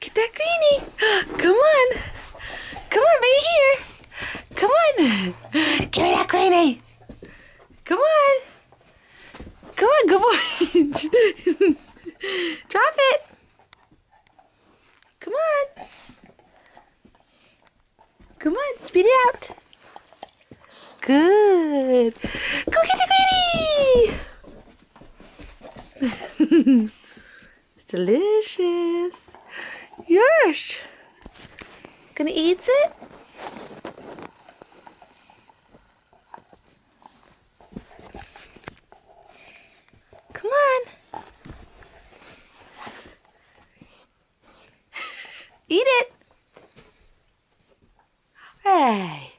Get that greenie. Come on. Come on, right here. Come on. Give me that greenie. Come on. Come on, good boy. Drop it. Come on. Come on, spit it out. Good. Go get the greenie. It's delicious. Yes. Gonna eat it? Come on. Eat it. Hey.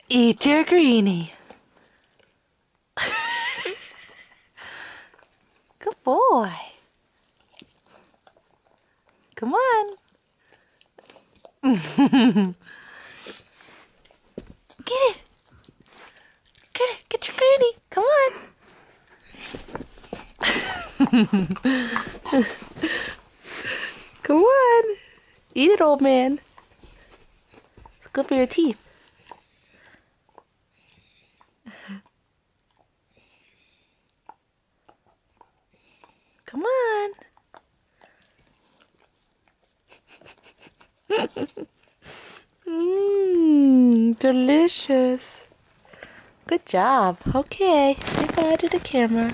Eat your greenie. Good boy. Come on. Get it. Get it. Get your greenie. Come on. Come on. Eat it, old man. It's good for your teeth. Come on. Delicious. Good job. Okay, say bye to the camera.